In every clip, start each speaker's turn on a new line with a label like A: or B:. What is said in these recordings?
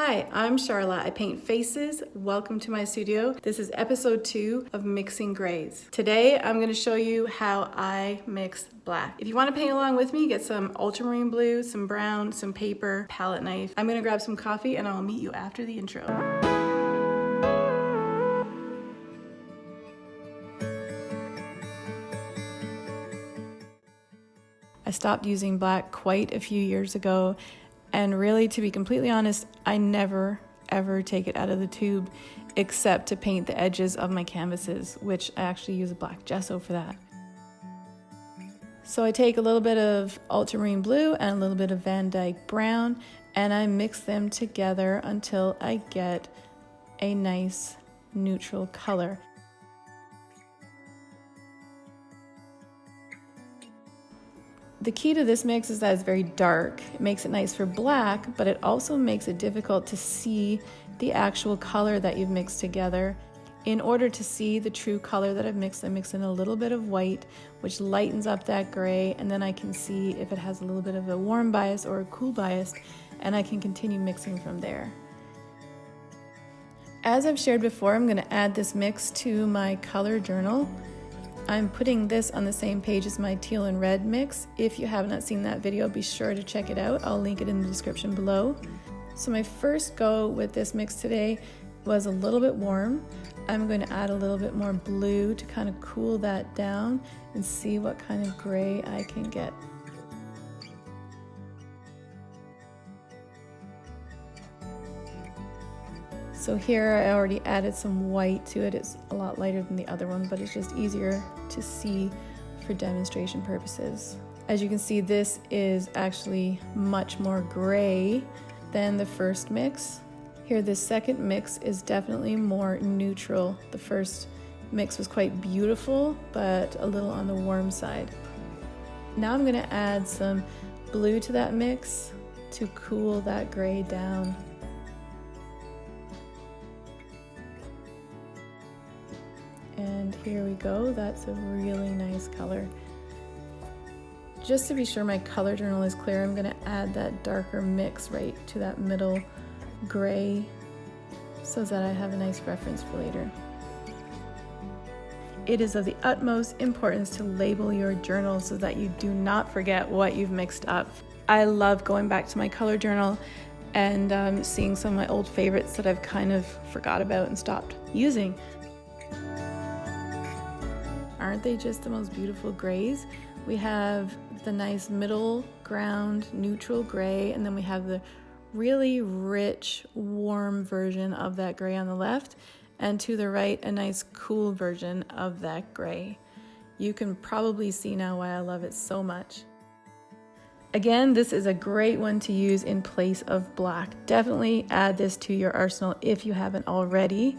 A: Hi, I'm Charla. I paint faces. Welcome to my studio. This is episode 2 of Mixing Grays. Today, I'm going to show you how I mix black. If you want to paint along with me, get some ultramarine blue, some brown, some paper, palette knife. I'm going to grab some coffee and I'll meet you after the intro. I stopped using black quite a few years ago, and really, to be completely honest, I never ever take it out of the tube except to paint the edges of my canvases, which I actually use a black gesso for that. So I take a little bit of ultramarine blue and a little bit of Van Dyke brown, and I mix them together until I get a nice neutral color. The key to this mix is that it's very dark. It makes it nice for black, but it also makes it difficult to see the actual color that you've mixed together. In order to see the true color that I've mixed, I mix in a little bit of white, which lightens up that gray, and then I can see if it has a little bit of a warm bias or a cool bias, and I can continue mixing from there. As I've shared before, I'm going to add this mix to my color journal. I'm putting this on the same page as my teal and red mix. If you have not seen that video, be sure to check it out. I'll link it in the description below. So my first go with this mix today was a little bit warm. I'm going to add a little bit more blue to kind of cool that down and see what kind of gray I can get. So here I already added some white to it. It's a lot lighter than the other one, but it's just easier to see for demonstration purposes. As you can see, this is actually much more gray than the first mix. Here, this second mix is definitely more neutral. The first mix was quite beautiful, but a little on the warm side. Now I'm gonna add some blue to that mix to cool that gray down. And here we go, that's a really nice color. Just to be sure my color journal is clear, I'm gonna add that darker mix right to that middle gray so that I have a nice reference for later. It is of the utmost importance to label your journal so that you do not forget what you've mixed up. I love going back to my color journal and seeing some of my old favorites that I've kind of forgot about and stopped using. Aren't they just the most beautiful grays? We have the nice middle ground neutral gray, and then we have the really rich warm version of that gray on the left, and to the right a nice cool version of that gray. You can probably see now why I love it so much. Again, this is a great one to use in place of black. Definitely add this to your arsenal if you haven't already.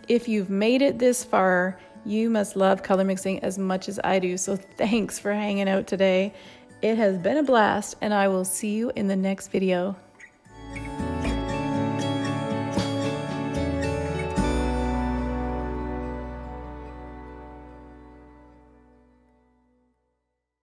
A: If you've made it this far, you must love color mixing as much as I do, so thanks for hanging out today. It has been a blast, and I will see you in the next video.